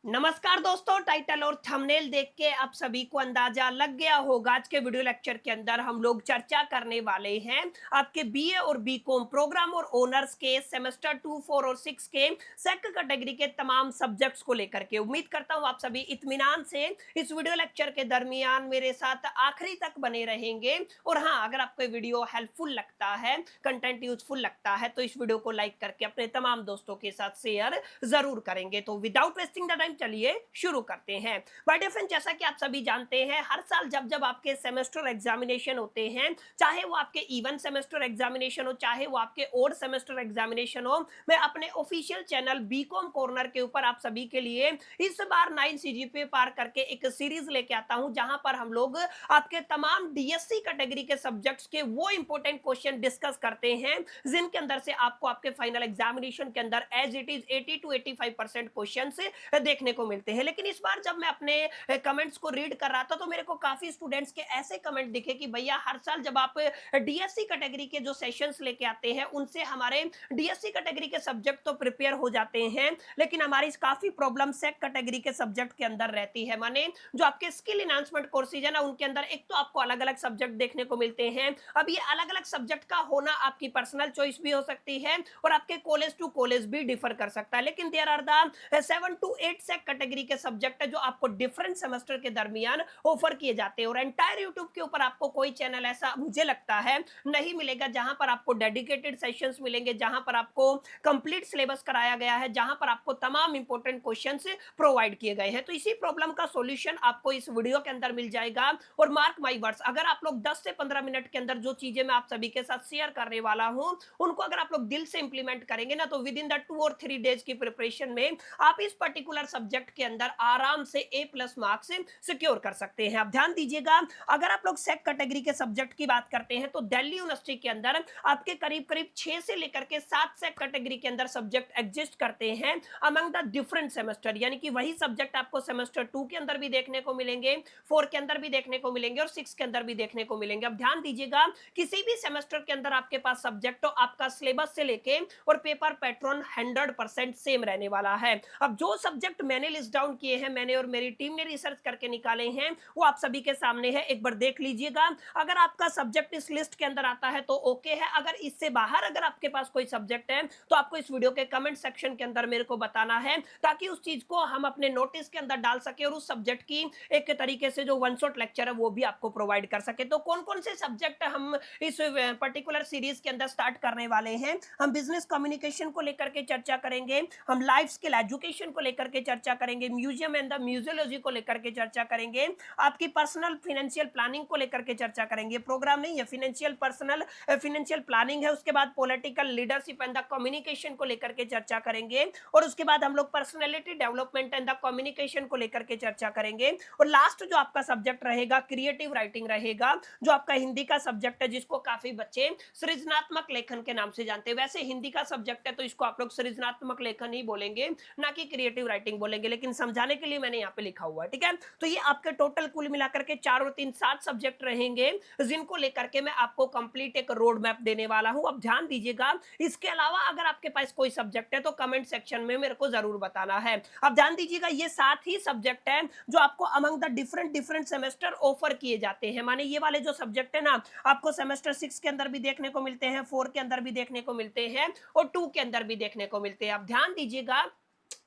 नमस्कार दोस्तों, टाइटल और थंबनेल देख के आप सभी को अंदाजा लग गया होगा। आज के वीडियो लेक्चर के अंदर हम लोग चर्चा करने वाले हैं आपके बीए और बीकॉम प्रोग्राम और ऑनर्स के सेमेस्टर 2, 4 और 6 के सेक कैटेगरी के तमाम सब्जेक्ट्स को लेकर के। उम्मीद करता हूं आप सभी इत्मीनान से इस वीडियो लेक्चर के दरमियान मेरे साथ आखिरी तक बने रहेंगे। और हाँ, अगर आपको वीडियो हेल्पफुल लगता है, कंटेंट यूजफुल लगता है, तो इस वीडियो को लाइक करके अपने तमाम दोस्तों के साथ शेयर जरूर करेंगे। तो विदाउट वेस्टिंग द टाइम चलिए शुरू करते हैं। माय डियर फ्रेंड, जैसा कि आप सभी जानते हैं, हर साल जब जब आपके सेमेस्टर एग्जामिनेशन होते हैं, चाहे वो आपके इवन सेमेस्टर एग्जामिनेशन हो, चाहे वो आपके ओड सेमेस्टर एग्जामिनेशन हो, मैं अपने ऑफिशियल चैनल बीकॉम कॉर्नर के ऊपर आप सभी के लिए इस बार 9 सीजीपीए पार करके एक सीरीज लेके आता हूं, जहां पर हम लोग आपके तमाम डीएससी कैटेगरी के सब्जेक्ट्स के वो इंपॉर्टेंट क्वेश्चन डिस्कस करते हैं जिनके अंदर से आपको आपके फाइनल एग्जामिनेशन के अंदर as it is 80 to 85% question देखने को मिलते हैं। लेकिन इस बार जब मैं अपने कमेंट्स को रीड कर रहा था, तो मेरे को काफी स्टूडेंट्स के ऐसे कमेंट दिखे कि भैया, हर साल जब आप डीएससी कैटेगरी के जो सेशंस लेके आते हैं, उनसे हमारे डीएससी कैटेगरी के सब्जेक्ट तो प्रिपेयर हो जाते हैं, लेकिन हमारी काफी प्रॉब्लम सेक कैटेगरी के सब्जेक्ट के अंदर रहती है। माने जो आपके स्किल एनहांसमेंट कोर्सेज है ना, उनके अंदर एक तो आपको अलग अलग सब्जेक्ट देखने को मिलते हैं। अब ये अलग अलग सब्जेक्ट का होना आपकी पर्सनल चॉइस भी हो सकती है और आपके कॉलेज टू कॉलेज भी डिफर कर सकता है, लेकिन there are the 7 to 8 SEC category के सब्जेक्ट है जो आपको डिफरेंट सेमेस्टर के दरमियान ऑफर किए जाते हैं। और एंटायर यूट्यूब के ऊपर आपको कोई चैनल ऐसा मुझे लगता है नहीं मिलेगा जहां पर आपको डेडिकेटेड सेशंस मिलेंगे, जहां पर आपको कंप्लीट सिलेबस कराया गया है, जहां पर आपको तमाम इंपॉर्टेंट क्वेश्चंस प्रोवाइड किए गए हैं। तो इसी प्रॉब्लम का सॉल्यूशन आपको इस वीडियो के अंदर मिल जाएगा। और मार्क माई वर्ड्स, अगर आप लोग 10 से 15 मिनट के अंदर जो चीजें मैं आप सभी के साथ शेयर करने वाला हूं, उनको अगर आप लोग दिल से इंप्लीमेंट करेंगे ना, तो विद इन द 2 और 3 डेज की प्रिपरेशन में आप इस पर्टिकुलर सब्जेक्ट के अंदर आराम से A+ मार्क्स सिक्योर कर सकते हैं। अब ध्यान दीजिएगा, अगर आप लोग सेक कैटेगरी के सब्जेक्ट की बात करते हैं, तो दिल्ली यूनिवर्सिटी के अंदर आपके करीब करीब 6 से लेकर के 7 सेक कैटेगरी के अंदर सब्जेक्ट एग्जिस्ट करते हैं अमंग द डिफरेंट सेमेस्टर। यानी कि वही सब्जेक्ट आपको सेमेस्टर 2 के अंदर भी देखने को मिलेंगे, 4 के अंदर भी देखने को मिलेंगे और 6 के अंदर भी देखने को मिलेंगे। अब ध्यान दीजिएगा, किसी भी सेमेस्टर के अंदर आपके पास सब्जेक्ट हो, आपका सिलेबस से लेके और पेपर पैटर्न 100% सेम रहने वाला है। अब जो सब्जेक्ट मैंने लिस्ट डाउन किए हैं, मैंने और मेरी टीम ने रिसर्च करके निकाले हैं, वो आप सभी के सामने है, एक बार देख लीजिएगा। अगर आपका सब्जेक्ट इस लिस्ट के अंदर आता है तो ओके है, अगर इससे बाहर अगर आपके पास कोई सब्जेक्ट है, तो आपको इस वीडियो के कमेंट सेक्शन के अंदर मेरे को बताना है, ताकि उस चीज को हम अपने नोटिस के अंदर डाल सके और उस सब्जेक्ट की एक तरीके से जो वन शॉट लेक्चर है वो भी आपको प्रोवाइड कर सके। तो कौन कौन से सब्जेक्ट हम इस पर्टिकुलर सीरीज के अंदर स्टार्ट करने वाले हैं? हम बिजनेस कम्युनिकेशन को लेकर के चर्चा करेंगे, हम लाइफ स्किल एजुकेशन को लेकर के चर्चा करेंगे, म्यूजियम एंड द म्यूजियोलॉजी को लेकर के चर्चा करेंगे, आपकी पर्सनल फाइनेंशियल प्लानिंग को लेकर के चर्चा करेंगे। प्रोग्राम नहीं है, फाइनेंशियल प्लानिंग है। उसके बाद political leadership and the communication को लेकर के चर्चा करेंगे, और उसके बाद हम लोग personality development and the communication को लेकर के चर्चा करेंगे। और लास्ट जो आपका सब्जेक्ट रहेगा, क्रिएटिव राइटिंग रहेगा, जो आपका हिंदी का सब्जेक्ट है, जिसको काफी बच्चे सृजनात्मक लेखन के नाम से जानते हैं। वैसे हिंदी का सब्जेक्ट है तो इसको आप लोग सृजनात्मक लेखन ही बोलेंगे, ना कि क्रिएटिव राइटिंग बोलेंगे, लेकिन समझाने के लिए मैंने यहाँ पे लिखा हुआ है, ठीक है। तो ये आपके टोटल कुल मिलाकर के 4 और 3 7 सब्जेक्ट रहेंगे, जिनको लेकर के मैं आपको कंप्लीट एक रोड मैप देने वाला हूं। अब ध्यान दीजिएगा, इसके अलावा अगर आपके पास कोई सब्जेक्ट है तो कमेंट सेक्शन में मेरे को जरूर बताना है। अब ध्यान दीजिएगा, ये 7 ही सब्जेक्ट है जो आपको among the different semester offer किए जाते हैं। माने ये वाले जो सब्जेक्ट है ना, आपको सेमेस्टर 6 के अंदर भी देखने को मिलते हैं, 4 के अंदर भी देखने को मिलते हैं और 2 के अंदर भी देखने को मिलते हैं। अब ध्यान दीजिएगा,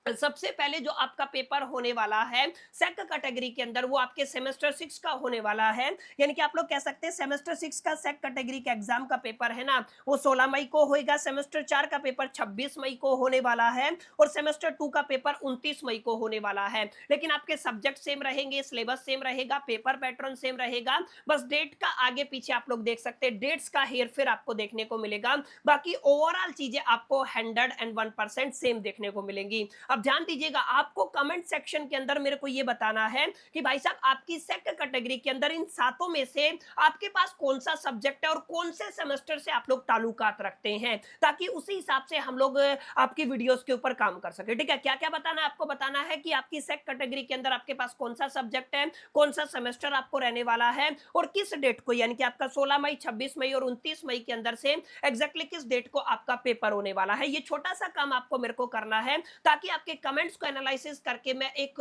सबसे पहले जो आपका पेपर होने वाला है सेक कैटेगरी के अंदर, वो आपके सेमेस्टर 6 का होने वाला है। यानी कि आप लोग कह सकते हैं सेमेस्टर 6 का सेक कैटेगरी का एग्जाम का पेपर है ना, वो 16 मई को होएगा। सेमेस्टर 4 का पेपर 26 मई को होने वाला है और सेमेस्टर 2 का पेपर 29 मई को होने वाला है। लेकिन आपके सब्जेक्ट सेम रहेंगे, सिलेबस सेम रहेगा, पेपर पैटर्न सेम रहेगा, बस डेट का आगे पीछे आप लोग देख सकते हैं, डेट्स का हेर फेर आपको देखने को मिलेगा। बाकी ओवरऑल चीजें आपको 101% सेम देखने को मिलेंगी। अब ध्यान दीजिएगा, आपको कमेंट सेक्शन के अंदर मेरे को ये बताना है कि भाई साहब, आपकी सेक कैटेगरी के अंदर इन 7 में से आपके पास कौन सा सब्जेक्ट है और कौन से सेमेस्टर से आप लोग ताल्लुकात रखते हैं, ताकि उसी हिसाब से हम लोग आपकी वीडियोस के ऊपर काम कर सके, ठीक है। क्या क्या बताना है? आपको बताना है कि आपकी सेक कैटेगरी के अंदर आपके पास कौन सा सब्जेक्ट है, कौन सा सेमेस्टर आपको रहने वाला है और किस डेट को, यानी कि आपका 16 मई, 26 मई और 29 मई के अंदर से एग्जैक्टली किस डेट को आपका पेपर होने वाला है। ये छोटा सा काम आपको मेरे को करना है, ताकि आपके आपके कमेंट्स को एनालिसिस करके मैं एक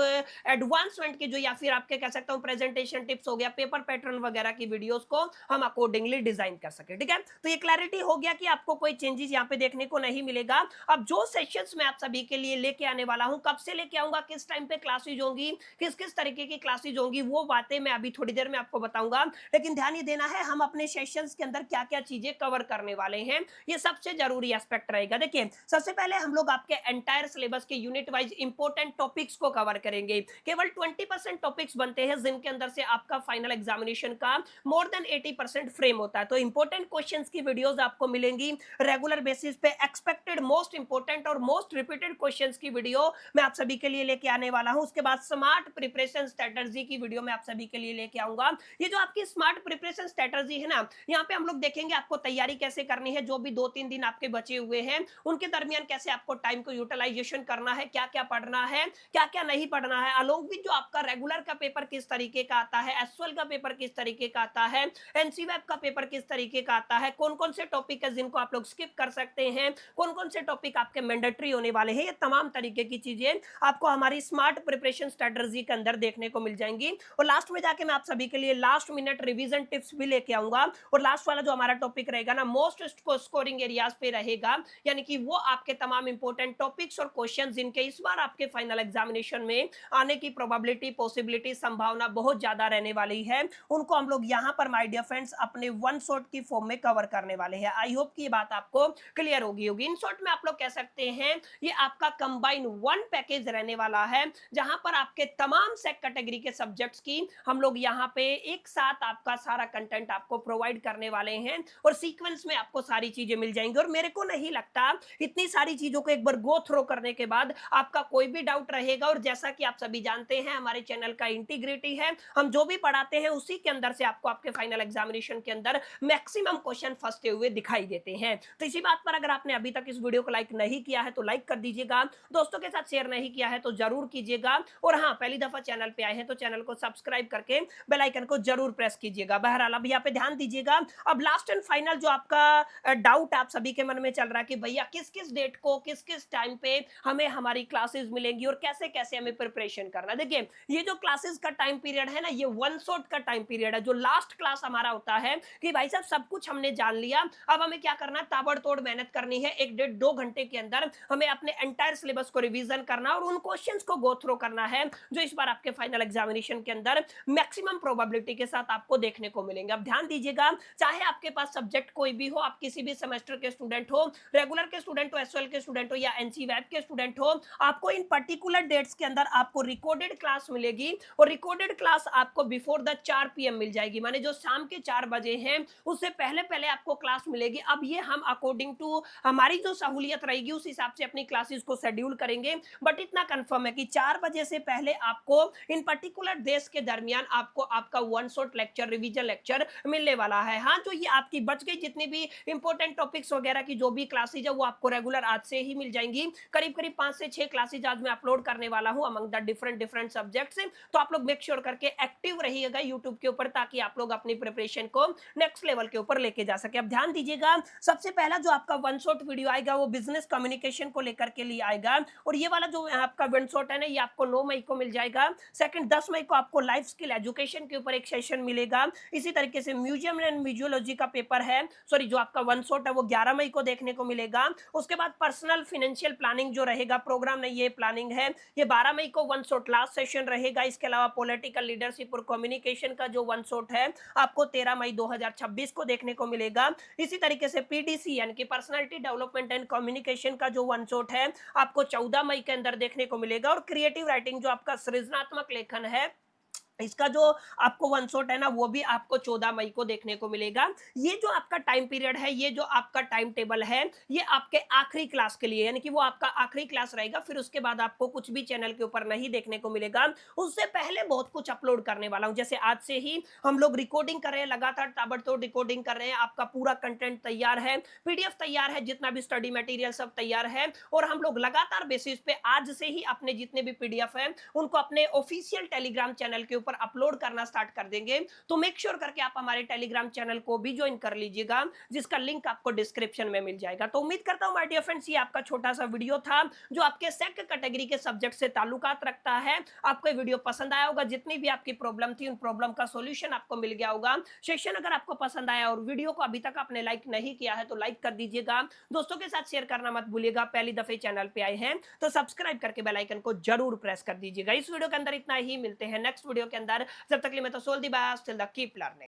एडवांसमेंट के जो या फिर आपके कह सकता हूं प्रेजेंटेशन टिप्स हो गया, पेपर पैटर्न वगैरह की वीडियोस को हम अकॉर्डिंगली डिजाइन कर सके। ठीक है, तो ये क्लैरिटी हो गया कि आपको कोई चेंजेस यहाँ पे देखने को नहीं मिलेगा। अब जो सेशंस मैं आप सभी के लिए लेके आने वाला हूं, कब से लेके आऊंगा, किस टाइम पे क्लासेज होंगी, किस किस तरीके की क्लासेज होंगी, वो बातें मैं अभी थोड़ी देर में आपको बताऊंगा। लेकिन ध्यान ये देना है हम अपने सेशंस के अंदर क्या क्या चीजें कवर करने वाले हैं, ये सबसे जरूरी एस्पेक्ट रहेगा। देखिए सबसे पहले हम लोग आपके एंटायर सिलेबस के यूनिट वाइज इंपॉर्टेंट टॉपिक्स को कवर करेंगे। केवल 20% टॉपिक्स बनते हैं जिनके अंदर से आपका फाइनल एग्जामिनेशन का मोर देन 80% फ्रेम होता है। तो इंपॉर्टेंट क्वेश्चंस की वीडियोस आपको मिलेंगी रेगुलर बेसिस पे। एक्सपेक्टेड मोस्ट इंपॉर्टेंट और मोस्ट रिपीटेड क्वेश्चंस की वीडियो मैं आप सभी के लिए लेके आने वाला हूं। उसके बाद स्मार्ट प्रिपरेशन स्ट्रेटजी की वीडियो मैं आप सभी के लिए लेके आऊंगा। ये जो आपकी स्मार्ट प्रिपरेशन स्ट्रेटजी है ना, यहाँ पे हम लोग देखेंगे आपको तैयारी कैसे करनी है, जो भी 2-3 दिन आपके बचे हुए हैं उनके दरमियान कैसे आपको टाइम को यूटिलाइजेशन करना है, क्या क्या पढ़ना है, क्या क्या नहीं पढ़ना है, अलोंग विद जो आपका रेगुलर का पेपर किस तरीके का आता है, एसएल का पेपर किस तरीके का आता है, एनसीवेब का पेपर किस तरीके का आता है, कौन कौन से टॉपिक है जिनको आप लोग स्किप कर सकते हैं, कौन कौन से टॉपिक आपके मैंडेटरी होने वाले हैं, ये तमाम तरीके की चीजें आपको हमारी स्मार्ट प्रिपरेशन स्ट्रेटजी के अंदर देखने को मिल जाएंगी। और लास्ट में जाके मैं आप सभी के लिए लास्ट मिनट रिवीजन टिप्स भी लेके आऊंगा। और लास्ट वाला जो हमारा टॉपिक रहेगा ना, मोस्ट स्कोरिंग एरियाज पे रहेगा, यानी कि वो आपके तमाम इंपॉर्टेंट टॉपिक्स और क्वेश्चन जिनके इस बार आपके फाइनल एग्जामिनेशन में आने की प्रोबेबिलिटी, पॉसिबिलिटी, संभावना बहुत ज्यादा रहने वाली है, उनको हम लोग यहाँ पर माय डियर फ्रेंड्स अपने वन शॉट की फॉर्म में कवर करने वाले हैं। आई होप कि ये बात आपको क्लियर होगी। इन शॉर्ट में आप लोग कह सकते हैं ये आपका कंबाइन वन पैकेज रहने वाला है, जहां पर आपके तमाम सेक कैटेगरी के सब्जेक्ट्स की हम लोग यहाँ पे एक साथ आपका सारा कंटेंट आपको प्रोवाइड करने वाले हैं और सीक्वेंस में आपको सारी चीजें मिल जाएंगी। और मेरे को नहीं लगता इतनी सारी चीजों को एक बार गो थ्रो करने के बाद आपका कोई भी डाउट रहेगा। और जैसा कि आप सभी जानते हैं हमारे चैनल का इंटीग्रिटी है, हम जो भी पढ़ाते हैं उसी के अंदर से आपको आपके फाइनल एग्जामिनेशन के अंदर मैक्सिमम क्वेश्चन फंसते हुए दिखाई देते हैं। तो इसी बात पर अगर आपने अभी तक इस वीडियो को लाइक नहीं किया है तो लाइक कर दीजिएगा, दोस्तों के साथ शेयर नहीं किया है तो जरूर कीजिएगा, और हाँ पहली दफा चैनल पे आए हैं तो चैनल को सब्सक्राइब करके बेल आइकन को जरूर प्रेस कीजिएगा। बहरहाल अब यहाँ पे ध्यान दीजिएगा, अब लास्ट एंड फाइनल जो आपका डाउट आप सभी के मन में चल रहा है कि भैया किस किस डेट को किस किस टाइम पे हमें हमारी क्लासेस मिलेंगी और कैसे कैसे हमें प्रिपरेशन करना। देखिए ये जो क्लासेस का टाइम पीरियड है ना, ये वन शॉट का टाइम पीरियड है। जो लास्ट क्लास हमारा होता है कि भाई साहब सब कुछ हमने जान लिया, अब हमें क्या करना है, ताबड़तोड़ मेहनत करनी है, 1-1.5-2 घंटे के अंदर हमें अपने एंटायर सिलेबस को रिवीजन करना और उन क्वेश्चंस को गो थ्रो करना है जो इस बार आपके फाइनल एग्जामिनेशन के अंदर मैक्सिमम प्रोबेबिलिटी के साथ आपको देखने को मिलेंगे। अब ध्यान दीजिएगा, चाहे आपके पास सब्जेक्ट कोई भी हो, आप किसी भी सेमेस्टर के स्टूडेंट हो, रेगुलर के स्टूडेंट हो, एसएल के स्टूडेंट हो या एनसीवेब के स्टूडेंट हो, आपको इन पर्टिकुलर डेट्स के अंदर आपको रिकॉर्डेड क्लास मिलेगी। और रिकॉर्डेड क्लास आपको बिफोर द 4 PM मिल जाएगी, माने जो शाम के 4 बजे हैं उससे पहले पहले आपको क्लास मिलेगी। अब ये हम अकॉर्डिंग टू हमारी जो सहूलियत रहेगी उस हिसाब से अपनी क्लासेस को शेड्यूल करेंगे, बट इतना कंफर्म है कि 4 बजे से पहले आपको इन पर्टिकुलर डेज के दरमियान आपको आपका one shot lecture, revision lecture मिलने वाला है। हाँ, जो ये आपकी बच गई जितनी भी इंपॉर्टेंट टॉपिक्स वगैरह की जो भी क्लासेज है वो आपको रेगुलर आज से ही मिल जाएंगी। करीब करीब 5 से 6 क्लासेज आज मैं अपलोड करने वाला हूं अमंग द डिफरेंट सब्जेक्ट्स। तो आप लोग मेक श्योर करके एक्टिव रहिएगा यूट्यूब के ऊपर, ताकि आप लोग अपनी प्रिपरेशन को नेक्स्ट लेवल के ऊपर लेके जा सके। अब ध्यान दीजिएगा, सबसे पहला जो आपका वन शॉट वीडियो आएगा वो बिजनेस कम्युनिकेशन को लेकर के लिए आएगा, और ये वाला जो आपका वन शॉट है ना, ये आपको 9 मई को मिल जाएगा। सेकंड 10 मई को आपको लाइफ स्किल एजुकेशन के ऊपर एक सेशन मिलेगा। इसी तरीके से म्यूजियम एंड म्यूजियोलॉजी का पेपर है, सॉरी जो आपका वन शॉट है वो 11 मई को देखने को मिलेगा। उसके बाद पर्सनल फाइनेंशियल प्लानिंग जो रहेगा, प्रोग्राम नहीं ये प्लानिंग है, ये 12 मई को वन शॉट लास्ट सेशन रहेगा। इसके अलावा पॉलिटिकल लीडरशिप और कम्युनिकेशन का जो वन शॉट है आपको 13 मई 2026 को देखने को मिलेगा। इसी तरीके से पीडीसी यानी कि पर्सनालिटी डेवलपमेंट एंड कम्युनिकेशन का जो वन शॉट है आपको 14 मई के अंदर देखने को मिलेगा। और क्रिएटिव राइटिंग जो आपका सृजनात्मक लेखन है, इसका जो आपको वन शॉट है ना वो भी आपको 14 मई को देखने को मिलेगा। ये जो आपका टाइम पीरियड है, ये जो आपका टाइम टेबल है, ये आपके आखिरी क्लास के लिए, यानी कि वो आपका आखिरी क्लास रहेगा। फिर उसके बाद आपको कुछ भी चैनल के ऊपर नहीं देखने को मिलेगा। उससे पहले बहुत कुछ अपलोड करने वाला हूं, जैसे आज से ही हम लोग रिकॉर्डिंग कर रहे हैं, लगातार ताबड़तोड़ रिकॉर्डिंग कर रहे हैं। आपका पूरा कंटेंट तैयार है, पीडीएफ तैयार है, जितना भी स्टडी मटेरियल सब तैयार है, और हम लोग लगातार बेसिस पे आज से ही अपने जितने भी पीडीएफ है उनको अपने ऑफिशियल टेलीग्राम चैनल के ऊपर अपलोड करना स्टार्ट कर देंगे, तो मेक श्योर करके आप हमारे टेलीग्राम चैनल को भी ज्वाइन कर लीजिएगा, जिसका लिंक आपको डिस्क्रिप्शन में मिल जाएगा। तो उम्मीद करता हूं माय डियर फ्रेंड्स, ये आपका छोटा सा वीडियो था जो आपके सेक कैटेगरी के सब्जेक्ट से ताल्लुकात रखता है। आपको ये वीडियो पसंद आया होगा, जितनी भी आपकी प्रॉब्लम थी उन प्रॉब्लम का सॉल्यूशन आपको मिल गया होगा। सेशन अगर आपको पसंद आया और वीडियो को अभी तक आपने लाइक नहीं किया है तो लाइक कर दीजिएगा, दोस्तों के साथ शेयर करना मत भूलिएगा। पहली दफे चैनल पे आए हैं तो सब्सक्राइब करके बेल आइकन को जरूर प्रेस कर दीजिएगा। इस वीडियो के अंदर इतना ही, मिलते हैं नेक्स्ट वीडियो के अंदर। जब तक के लिए मैं तो सोल दी बात, टिल द कीप लर्निंग।